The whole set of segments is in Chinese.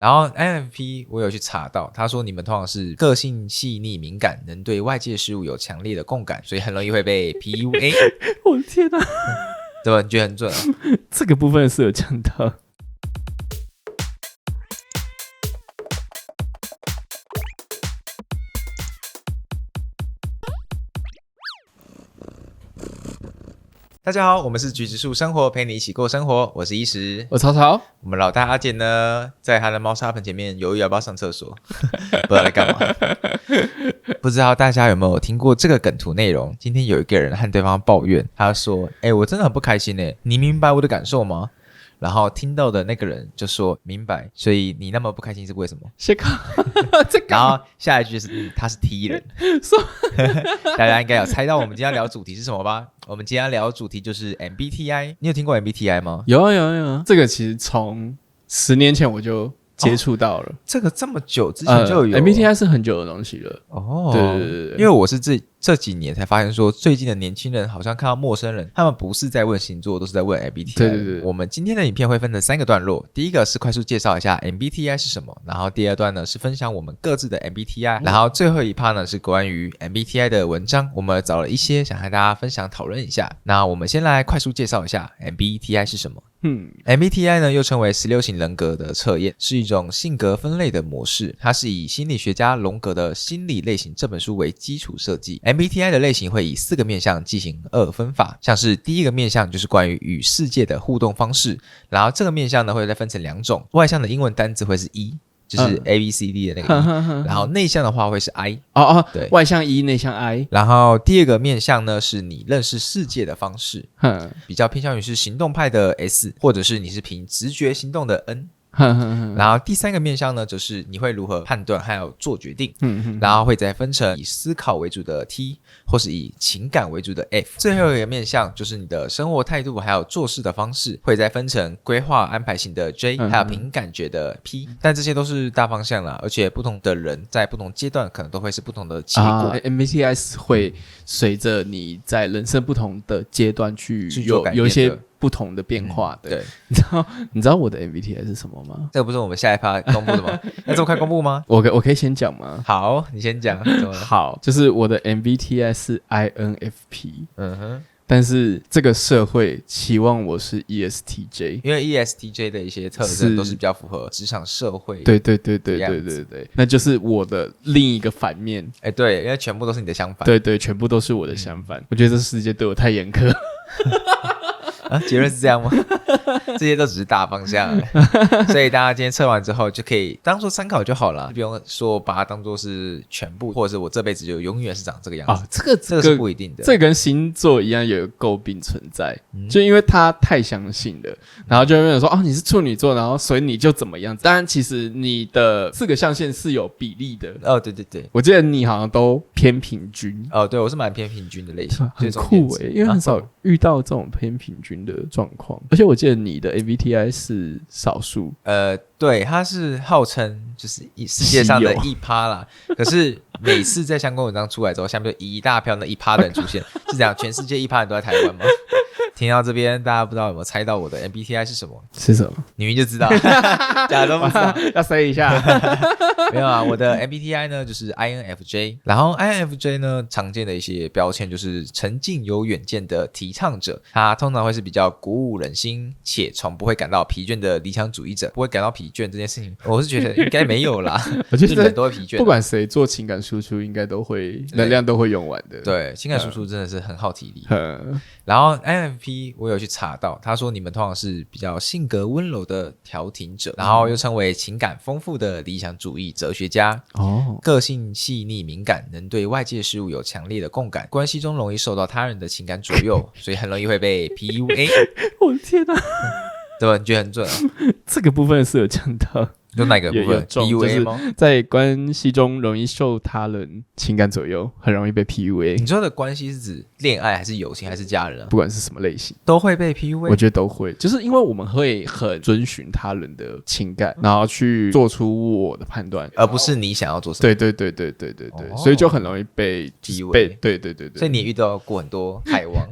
然后 INFP 我有去查到，他说你们通常是个性细腻敏感，能对外界事物有强烈的共感，所以很容易会被 PUA 我的天哪，对吧？你觉得很准啊？这个部分是有讲到。大家好，我们是橘子树生活，陪你一起过生活，我是医师，我曹操。我们老大阿健呢，在他的猫砂盆前面犹豫要不要上厕所，不知道在干嘛。不知道大家有没有听过这个梗图内容？今天有一个人和对方抱怨，他说：“我真的很不开心耶，你明白我的感受吗？”然后听到的那个人就说：“明白。”所以你那么不开心是为什么？先看然后下一句就是他是 T 人。大家应该有猜到我们今天要聊主题是什么吧？我们今天要聊的主题就是 MBTI。你有听过 MBTI 吗？有啊，这个其实从10年前我就接触到了。这个这么久之前就有MBTI 是很久的东西了。哦，对，因为我是这几年才发现说，最近的年轻人好像看到陌生人，他们不是在问星座，都是在问 MBTI。对，我们今天的影片会分成3个段落，第一个是快速介绍一下 MBTI 是什么，然后第二段呢是分享我们各自的 MBTI，然后最后一 part 呢是关于 MBTI 的文章，我们找了一些想和大家分享讨论一下。那我们先来快速介绍一下 MBTI 是什么。MBTI 呢又称为16型人格的测验，是一种性格分类的模式，它是以心理学家荣格的心理类型这本书为基础设计。MBTI 的类型会以4个面向进行2分法，像是第一个面向就是关于与世界的互动方式，然后这个面向呢会再分成2种，外向的英文单字会是 E，就是 ABCD 的那个 E，然后内向的话会是 I。对，外向 E， 内向 I。然后第二个面向呢是你认识世界的方式，比较偏向于是行动派的 S， 或者是你是凭直觉行动的 N。然后第3个面向呢就是你会如何判断还有做决定，然后会再分成以思考为主的 T， 或是以情感为主的 F。最后一个面向就是你的生活态度还有做事的方式，会再分成规划安排型的 J， 还有凭感觉的 P。但这些都是大方向啦，而且不同的人在不同阶段可能都会是不同的结果。MBTI 会随着你在人生不同的阶段去有一些不同的变化的。对，你知道我的 MBTI 是什么吗？这个不是我们下一趴公布的吗？要这么快公布吗？我可以先讲吗？好，你先讲。好，就是我的 MBTI 是 INFP。但是这个社会期望我是 ESTJ， 因为 ESTJ 的一些特征都是比较符合职场社会。对，那就是我的另一个反面。对，因为全部都是你的相反。对，全部都是我的相反。我觉得这世界对我太严苛。结论是这样吗？这些都只是大方向，所以大家今天测完之后就可以当做参考就好了，不用说把它当做是全部，或者是我这辈子就永远是长这个样子。这个是不一定的。这跟星座一样有诟病存在，就因为他太相信了，然后就会有人说你是处女座，然后所以你就怎么样。当然其实你的4个象限是有比例的。对，我记得你好像都偏平均。对，我是蛮偏平均的类型，很酷因为很少遇到这种偏平均的状况。而且我记得你的 MBTI 是少数。对，它是号称就是世界上的1%啦。可是每次在相关文章出来之后，下面就一大票那1%的人出现，是这样，全世界1%人都在台湾吗？听到这边，大家不知道有没有猜到我的 MBTI 是什么？是什么？你明明就知道，假装不知道，要塞一下。没有啊，我的 MBTI 呢就是 INFJ， 然后 INFJ 呢常见的一些标签就是沉静有远见的提倡者，他通常会是比较鼓舞人心，且从不会感到疲倦的理想主义者。不会感到疲倦这件事情，我是觉得应该没有啦。我觉得人都会疲倦，不管谁做情感输出，应该都会能量都会用完的。对，情感输出真的是很耗体力。然后 INFP 我有去查到，他说你们通常是比较性格温柔的调停者，然后又称为情感丰富的理想主义哲学家。个性细腻敏感，能对外界事物有强烈的共感，关系中容易受到他人的情感左右，所以很容易会被 PUA。我的天哪！对吧？你觉得很准啊？这个部分是有讲到。就哪个部分 ？PUA 吗？在关系中容易受他人情感左右，很容易被 PUA。你说的关系是指恋爱还是友情还是家人啊？不管是什么类型，都会被 PUA。我觉得都会，就是因为我们会很遵循他人的情感，然后去做出我的判断，而不是你想要做什么。对，所以就很容易被 PUA。对，所以你也遇到过很多海王。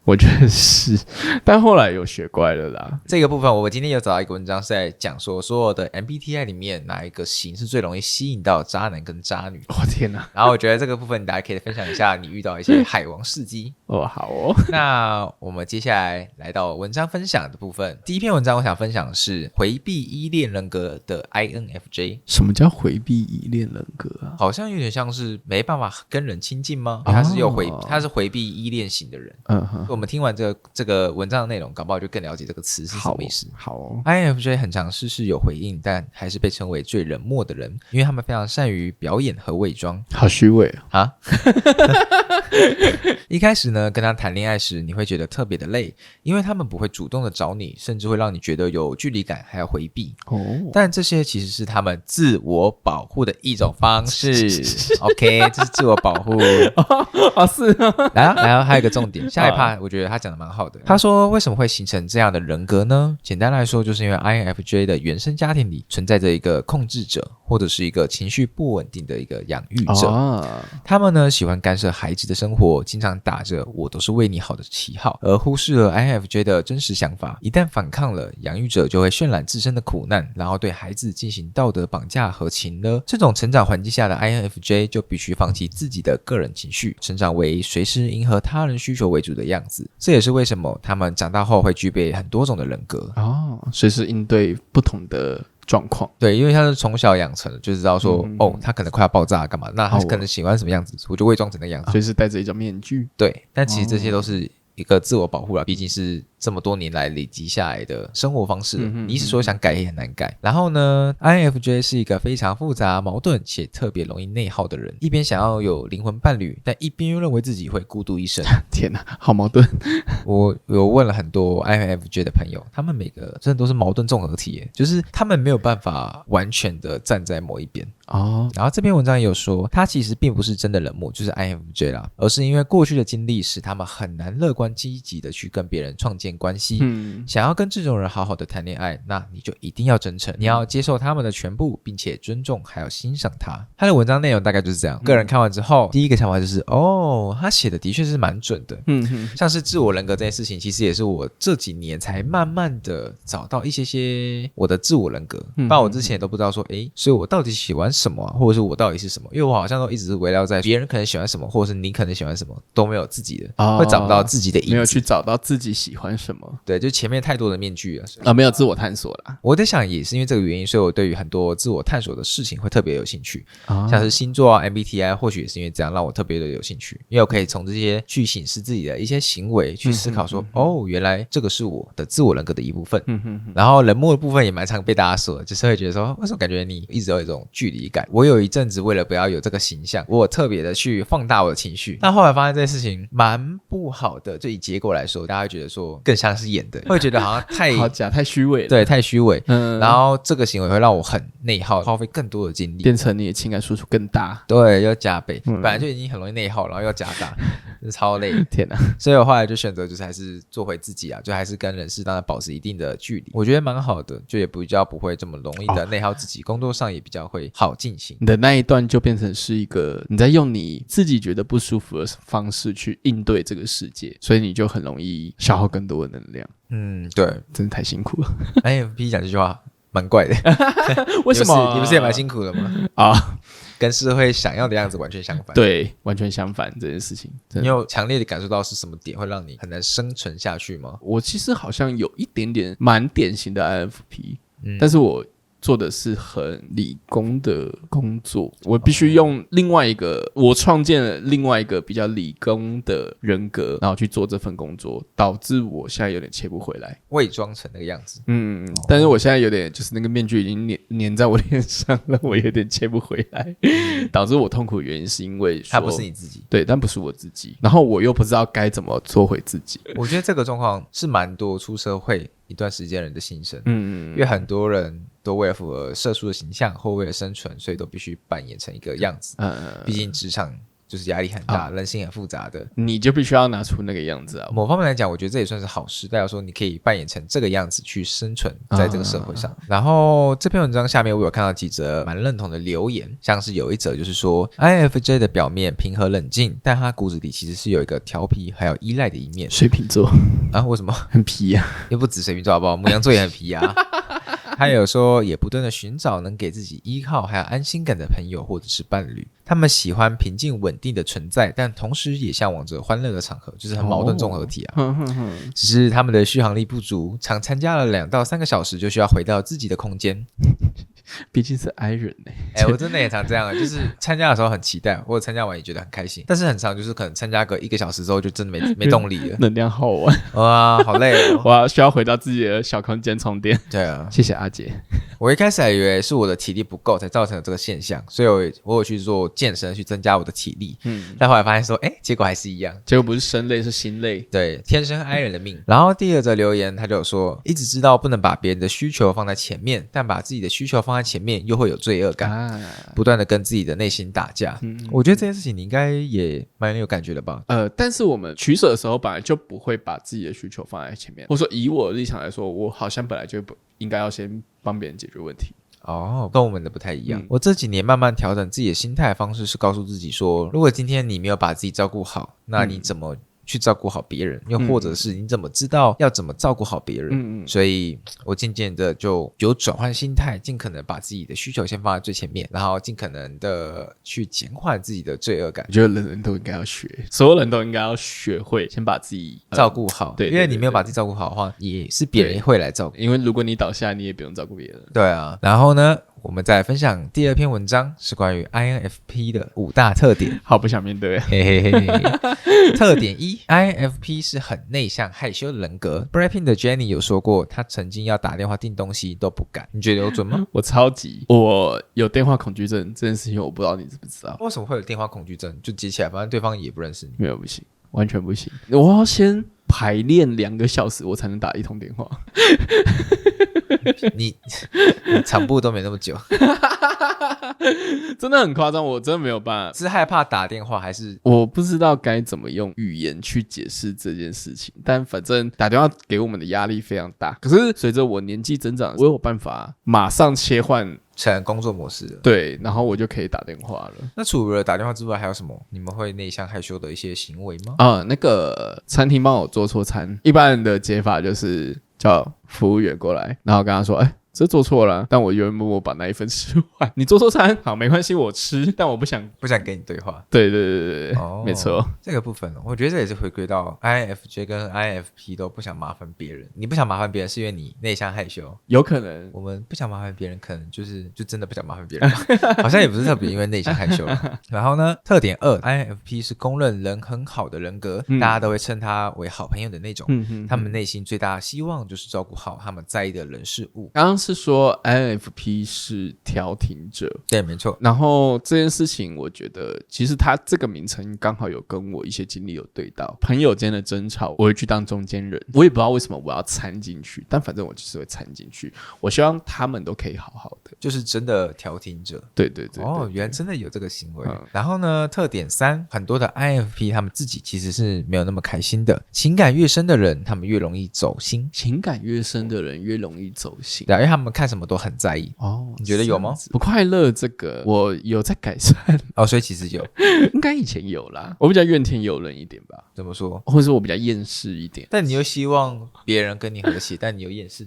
我觉得是，但后来有学乖了啦。这个部分我今天有找到一个文章是在讲说，所有的 MBTI 里面哪一个型是最容易吸引到渣男跟渣女。天哪！然后我觉得这个部分大家可以分享一下你遇到一些海王事迹。好哦。那我们接下来来到文章分享的部分。第一篇文章我想分享的是回避依恋人格的 INFJ。什么叫回避依恋人格啊？好像有点像是没办法跟人亲近吗？哦他是回避依恋型的人。我们听完这个文章的内容，搞不好就更了解这个词是什么意思。好哦。INFJ 很常是有回应，但还是被称为最冷漠的人，因为他们非常善于表演和伪装。好虚伪啊！一开始呢，跟他谈恋爱时，你会觉得特别的累，因为他们不会主动的找你，甚至会让你觉得有距离感，还要回避。但这些其实是他们自我保护的一种方式。OK， 这是自我保护。是啊。来，还有一个重点，下一趴我觉得他讲的蛮好的。他说为什么会形成这样的人格呢？简单来说，就是因为 INFJ 的原生家庭里存在着一个控制者，或者是一个情绪不稳定的一个养育者。他们呢喜欢干涉孩子的生活，经常打着我都是为你好的旗号，而忽视了 INFJ 的真实想法。一旦反抗了，养育者就会渲染自身的苦难，然后对孩子进行道德绑架和情勒。这种成长环境下的 INFJ 就必须放弃自己的个人情绪，成长为随时迎合他人需求为主的样子。这也是为什么他们长大后会具备很多种的人格。随时应对不同的状况。对，因为他是从小养成的，就知道说他可能快要爆炸干嘛，那他可能喜欢什么样子，我就伪装成那个样子，随时戴着一张面具。对，但其实这些都是一个自我保护啦，毕竟是这么多年来累积下来的生活方式，你一时说想改也很难改。然后呢 INFJ 是一个非常复杂矛盾且特别容易内耗的人，一边想要有灵魂伴侣，但一边又认为自己会孤独一生。天哪，好矛盾。我有问了很多 INFJ 的朋友，他们每个真的都是矛盾综合体耶，就是他们没有办法完全的站在某一边。然后这篇文章也有说，他其实并不是真的冷漠，就是 INFJ 啦，而是因为过去的经历使他们很难乐观积极的去跟别人创建关系。想要跟这种人好好的谈恋爱，那你就一定要真诚，你要接受他们的全部，并且尊重还有欣赏他。他的文章内容大概就是这样，个人看完之后第一个想法就是他写的的确是蛮准的。像是自我人格这件事情，其实也是我这几年才慢慢的找到一些我的自我人格，不然我之前也都不知道说所以我到底喜欢什么或者是我到底是什么，因为我好像都一直是围绕在别人可能喜欢什么，或者是你可能喜欢什么，都没有自己的，会找不到自己的影子，没有去找到自己喜欢什么。对，就前面太多的面具了，没有自我探索啦。我在想也是因为这个原因，所以我对于很多自我探索的事情会特别有兴趣，像是星座MBTI 或许也是因为这样让我特别的有兴趣，因为我可以从这些去审视自己的一些行为，去思考说原来这个是我的自我人格的一部分。然后冷漠的部分也蛮常被大家说的，就是会觉得说为什么感觉你一直有一种距离感。我有一阵子为了不要有这个形象，我有特别的去放大我的情绪，但后来发现这件事情蛮不好的，就以结果来说，大家会觉得说更像是演的，会觉得好像太好假，太虚伪了。对，太虚伪。然后这个行为会让我很内耗，耗费更多的精力，变成你的情感输出更大。对，要加倍，本来就已经很容易内耗，然后又加大，就是超累。天哪！所以我后来就选择就是还是做回自己啊，就还是跟人适当的保持一定的距离，我觉得蛮好的，就也比较不会这么容易的内耗自己，工作上也比较会好进行。你的那一段就变成是一个你在用你自己觉得不舒服的方式去应对这个世界，所以你就很容易消耗更多的能量。对，真的太辛苦了。INFP 讲这句话蛮怪的。为什么？你不是也蛮辛苦的吗？跟社会想要的样子完全相反。对，完全相反这件事情。你有强烈的感受到是什么点会让你很难生存下去吗？我其实好像有一点点蛮典型的 INFP，但是我做的是很理工的工作，我必须用另外一个，我创建了另外一个比较理工的人格，然后去做这份工作，导致我现在有点切不回来，伪装成那个样子。但是我现在有点就是那个面具已经粘在我脸上了，我有点切不回来，导致我痛苦的原因是因为说他不是你自己，对，但不是我自己，然后我又不知道该怎么做回自己。我觉得这个状况是蛮多出社会一段时间人的心声，因为很多人都为了符合社畜的形象或为了生存，所以都必须扮演成一个样子。毕竟职场就是压力很大，人性很复杂的，你就必须要拿出那个样子啊。某方面来讲，我觉得这也算是好事，代表说你可以扮演成这个样子去生存在这个社会上。然后这篇文章下面我有看到几则蛮认同的留言，像是有一则就是说 INFJ 的表面平和冷静，但他骨子里其实是有一个调皮还有依赖的一面。水瓶座啊？为什么？很皮啊？又不止水瓶座好不好？牡羊座也很皮啊。他有说也不断的寻找能给自己依靠还有安心感的朋友或者是伴侣，他们喜欢平静稳定的存在，但同时也向往着欢乐的场合，就是很矛盾综合体啊。只是他们的续航力不足，常参加了2到3个小时就需要回到自己的空间。毕竟是 I 人欸。我真的也常这样，就是参加的时候很期待，或者参加完也觉得很开心，但是很常就是可能参加个1个小时之后就真的没动力了，能量耗完，哇，好累哦。我需要回到自己的小空间充电。对啊，谢谢阿姐。我一开始还以为是我的体力不够才造成的这个现象，所以我有去做健身去增加我的体力，但后来发现说结果还是一样，结果不是身累是心累。对，天生 I 人的命。然后第2则留言他就有说，一直知道不能把别人的需求放在前面，但把自己的需求放在前面又会有罪恶感，不断的跟自己的内心打架。我觉得这件事情你应该也蛮有感觉的吧？但是我们取舍的时候本来就不会把自己的需求放在前面，或者说以我的立场来说，我好像本来就不应该要先帮别人解决问题。跟我们的不太一样。我这几年慢慢调整自己的心态的方式是告诉自己说，如果今天你没有把自己照顾好，那你怎么去照顾好别人，又或者是你怎么知道要怎么照顾好别人。所以我渐渐的就有转换心态，尽可能把自己的需求先放在最前面，然后尽可能的去减缓自己的罪恶感。我觉得人人都应该要学，所有人都应该要学会先把自己照顾好。对，因为你没有把自己照顾好的话，也是别人会来照顾。因为如果你倒下，你也不用照顾别人。对啊，然后呢，我们再来分享第2篇文章，是关于 INFP 的5大特点。好不想面对。嘿嘿嘿。特点1， INFP 是很内向害羞的人格。 Blackpink 的 Jennie 有说过，她曾经要打电话订东西都不敢。你觉得有准吗？我超级，我有电话恐惧症这件事情，我不知道你知不知道。为什么会有电话恐惧症？就接起来反正对方也不认识你。没有，不行，完全不行。我要先排练2个小时我才能打1通电话。你场部都没那么久。真的很夸张，我真的没有办法。是害怕打电话还是我不知道该怎么用语言去解释这件事情，但反正打电话给我们的压力非常大。可是随着我年纪增长，我有办法马上切换成工作模式了。对，然后我就可以打电话了。那除了打电话之外还有什么你们会内向害羞的一些行为吗？那个餐厅帮我做错餐，一般人的解法就是叫服务员过来，然后跟他说这做错了，但我原默默把那一份吃完。你做错餐，好，没关系，我吃，但我不想跟你对话。对对对对，没错。这个部分我觉得这也是回归到 INFJ 跟 INFP 都不想麻烦别人。你不想麻烦别人是因为你内向害羞，有可能我们不想麻烦别人，可能就真的不想麻烦别人吧。好像也不是特别因为内向害羞。然后呢，特点2， INFP 是公认人很好的人格，大家都会称他为好朋友的那种。他们内心最大的希望就是照顾好他们在意的人事物。刚刚是说 INFP 是调停者，对，没错。然后这件事情我觉得其实他这个名称刚好有跟我一些经历有对到，朋友间的争吵我会去当中间人，我也不知道为什么我要掺进去，但反正我就是会掺进去，我希望他们都可以好好的，就是真的调停者。对对 对，原来真的有这个行为。然后呢，特点3，很多的 INFP 他们自己其实是没有那么开心的，情感越深的人他们越容易走心，情感越深的人越容易走心。对，因为他们看什么都很在意。你觉得有吗？不快乐这个我有在改善。所以其实有。应该以前有啦，我比较怨天尤人一点吧。怎么说？或者说我比较厌世一点。但你又希望别人跟你和谐，但你又厌世。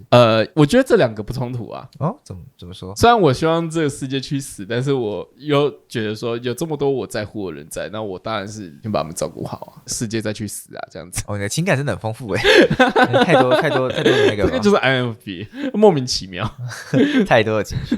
我觉得这2个不冲突啊。怎么说？虽然我希望这个世界去死，但是我又觉得说有这么多我在乎的人在，那我当然是先把他们照顾好啊，世界再去死啊，这样子。你的情感真的很丰富太多的那个。这个就是 INFP， 莫名其妙。太多的情绪。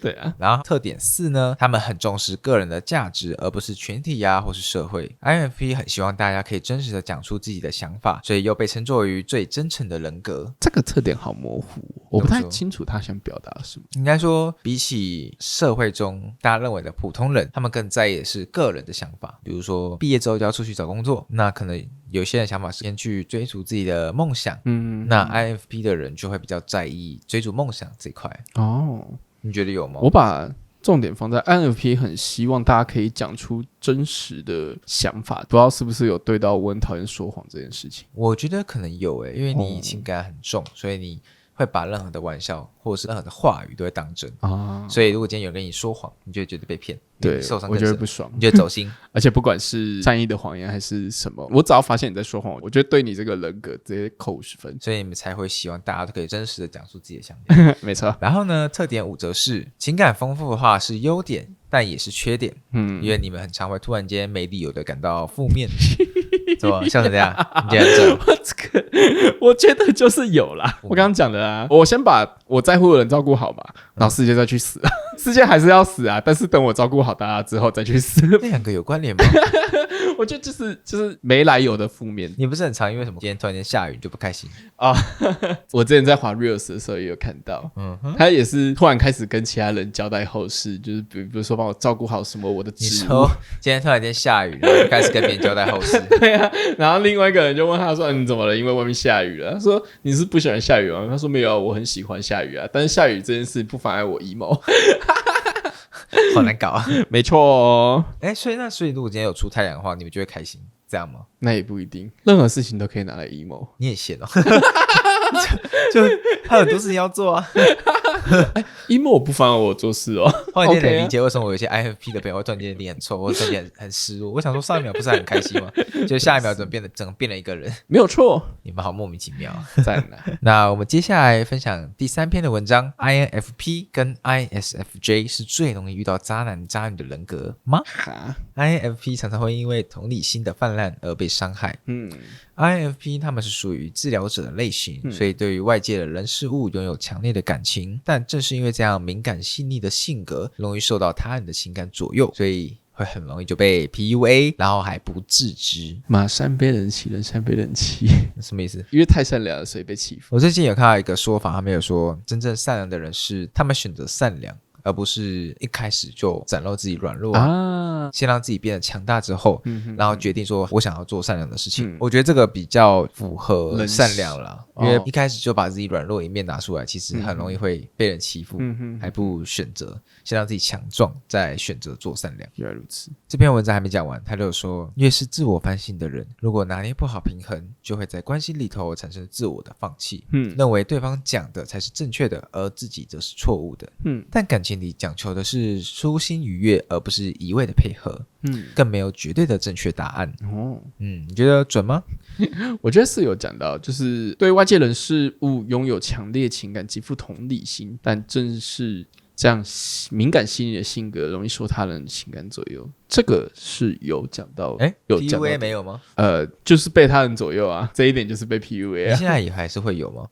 对啊。然后特点4呢，他们很重视个人的价值，而不是群体或是社会。INFP 很希望大家可以真实的讲出自己的想法，所以又被称作于最真诚的人格。这个特点好模糊，我不太清楚他想表达什么。应该说比起社会中大家认为的普通人，他们更在意的是个人的想法。比如说毕业之后就要出去找工作，那可能有些人想法是先去追逐自己的梦想。那 INFP 的人就会比较在意追逐梦想这一块。你觉得有吗？我把重点放在 INFP 很希望大家可以讲出真实的想法，不知道是不是有对到我很讨厌说谎这件事情。我觉得可能有因为你情感很重，所以你会把任何的玩笑或者是任何的话语都会当真啊。所以如果今天有人跟你说谎，你就会觉得被骗，对，受伤我觉得不爽，你就会走心。而且不管是善意的谎言还是什么，我只要发现你在说谎，我觉得对你这个人格直接扣50分。所以你们才会希望大家都可以真实的讲述自己的想法。没错。然后呢，特点5则是情感丰富的话是优点，但也是缺点。因为你们很常会突然间没理由的感到负面。怎么笑成这样？你觉得这个我觉得就是有啦。我刚刚讲的啊，我先把我在乎的人照顾好嘛，然后世界再去死。世界还是要死啊，但是等我照顾好大家之后再去死。那两个有关联吗？我觉得就是没来由的负面。你不是很常因为什么今天突然间下雨就不开心啊？我之前在滑 Reels 的时候也有看到，他也是突然开始跟其他人交代后事，就是比如说帮我照顾好什么我的植物。你说今天突然间下雨，然后就开始跟别人交代后事。对啊，然后另外一个人就问他说：“你怎么了？因为外面下雨了。”他说：“你是不喜欢下雨吗？”他说：“没有，我很喜欢下雨啊，但是下雨这件事不妨碍我 emo。”好难搞啊！没错哦。所以如果今天有出太阳的话，你们就会开心，这样吗？那也不一定，任何事情都可以拿来 emo。你也闲哦，就还有很多事情要做啊。emo 不妨碍我做事哦。后来能理解为什么我有些 INFP 的朋友会突然间脸很臭，或者突然间很失落。我想说上一秒不是很开心吗？就下一秒整个变了一个人。没有错，你们好莫名其妙。赞啊！那我们接下来分享第3篇的文章 ，INFP 跟 ISFJ 是最容易遇到渣男渣女的人格吗？INFP 常常会因为同理心的泛滥而被伤害。INFP 他们是属于治疗者的类型，所以对于外界的人事物拥有强烈的感情，但正是因为这样敏感细腻的性格，容易受到他人的情感左右，所以会很容易就被 PUA， 然后还不自知。马善被人欺，人善被人欺，什么意思？因为太善良了，所以被欺负。我最近有看到一个说法，他们有说，真正善良的人是他们选择善良，而不是一开始就展露自己软弱啊，先让自己变得强大之后，然后决定说我想要做善良的事情。我觉得这个比较符合善良啦，因为一开始就把自己软弱一面拿出来，其实很容易会被人欺负，还不选择先让自己强壮，再选择做善良。原来如此。这篇文章还没讲完，他就说，越是自我反省的人，如果拿捏不好平衡，就会在关系里头产生自我的放弃，认为对方讲的才是正确的，而自己则是错误的。但感情里讲求的是舒心愉悦，而不是一味的配合。更没有绝对的正确答案。你觉得准吗？我觉得是有讲到，就是对外界人事物拥有强烈情感，极富同理心，但正是这样敏感细腻的性格，容易受他人情感左右。这个是有讲到，有讲到 PUA 没有吗？就是被他人左右啊，这一点就是被 PUA 啊。你现在也还是会有吗？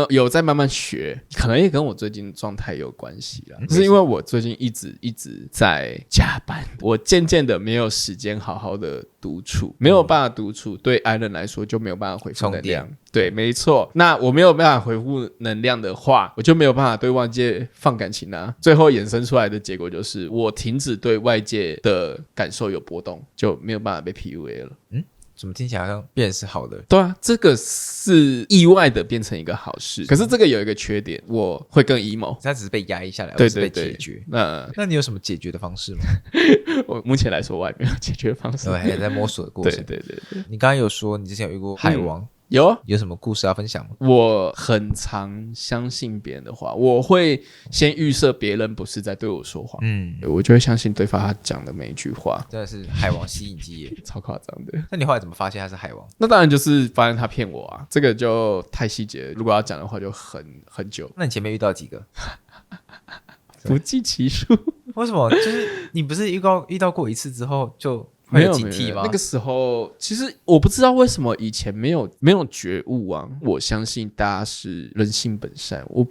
有在慢慢学，可能也跟我最近状态有关系啦。就是因为我最近一直在加班，我渐渐的没有时间好好的独处，没有办法独处，对 I 人来说就没有办法回复能量。对，没错。那我没有办法回复能量的话，我就没有办法对外界放感情啊。最后衍生出来的结果就是我停止对外界的感受有波动，就没有办法被 PUA 了。怎么听起来好像变是好的？对啊，这个是意外的变成一个好事。可是这个有一个缺点，我会更 emo。它只是被压抑下来，对而不是被解决。那你有什么解决的方式吗？我目前来说我还没有解决方式，我还在摸索的过程。对。你刚刚有说你之前有遇过海王。有什么故事要分享吗？我很常相信别人的话，我会先预设别人不是在对我说谎，我就会相信对方他讲的每一句话。真的是海王吸引机耶，超夸张的。那你后来怎么发现他是海王？那当然就是发现他骗我啊，这个就太细节了，如果要讲的话就很久。那你前面遇到几个？不计其数。为什么？就是你不是遇到过一次之后就会有警惕吗？那个时候其实我不知道为什么以前没有觉悟啊。我相信大家是人性本善，我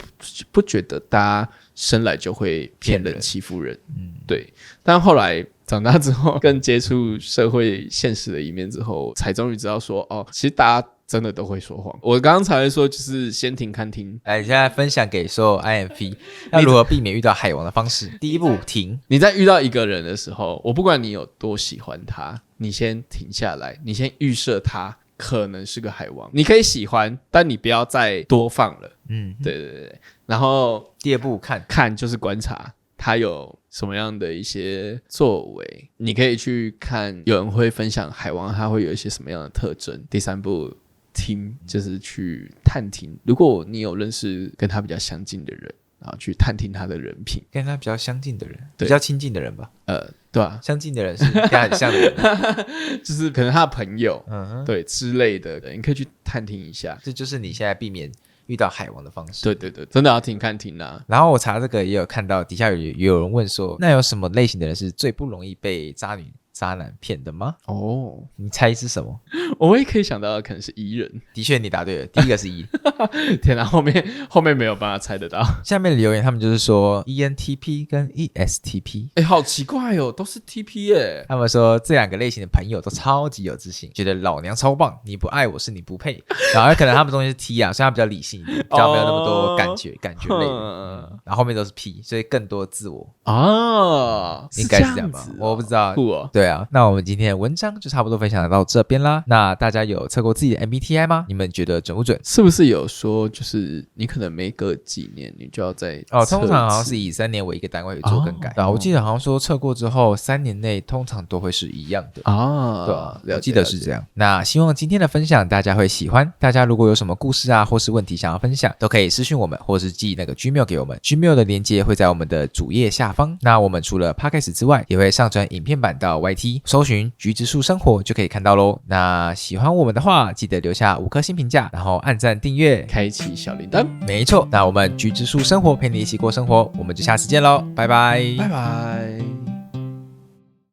不觉得大家生来就会骗人欺负人。对。但后来长大之后，更接触社会现实的一面之后，才终于知道说，其实大家真的都会说谎。我刚刚才会说，就是先停看听。来，现在分享给所有 INFP 要如何避免遇到海王的方式。第一步，停。你在遇到一个人的时候，我不管你有多喜欢他，你先停下来，你先预设他可能是个海王。你可以喜欢，但你不要再多放了。对。然后第二步，看就是观察。他有什么样的一些作为，你可以去看有人会分享海王他会有一些什么样的特征。第3部听就是去探听，如果你有认识跟他比较相近的人，然后去探听他的人品，跟他比较相近的人，比较亲近的人吧。对啊，相近的人是跟他很像的人，就是可能他的朋友，对之类的，你可以去探听一下。这就是你现在避免遇到海王的方式。对对对，真的要听看听啊。然后我查这个也有看到底下有人问说，那有什么类型的人是最不容易被渣女渣男骗的吗？哦，你猜是什么？我也可以想到可能是E人。的确你答对了，第一个是 E。 天哪，后面没有办法猜得到。下面的留言他们就是说 ENTP 跟 ESTP， 好奇怪哦，都是 TP 耶。他们说这2个类型的朋友都超级有自信，觉得老娘超棒，你不爱我是你不配。然后可能他们东西是 T 啊，所以他比较理性一点，比较没有那么多感觉类的。然后后面都是 P， 所以更多自我啊，应该是这样吧？我不知道。酷哦。对啊，那我们今天的文章就差不多分享到这边啦。那大家有测过自己的 MBTI 吗？你们觉得准不准？是不是有说就是你可能每隔几年你就要再通常好像是以3年为一个单位做更改。我记得好像说测过之后3年内通常都会是一样的啊。对啊，我记得是这样。那希望今天的分享大家会喜欢。大家如果有什么故事啊或是问题想要分享，都可以私讯我们，或是寄那个 Gmail 给我们。Gmail 的连接会在我们的主页下方。那我们除了 Podcast 之外，也会上传影片版到 YT， 搜寻橘子树生活就可以看到咯。那喜欢我们的话，记得留下5颗星评价，然后按赞订阅，开启小铃铛。没错，那我们橘子树生活陪你一起过生活，我们就下次见咯，拜拜，拜拜。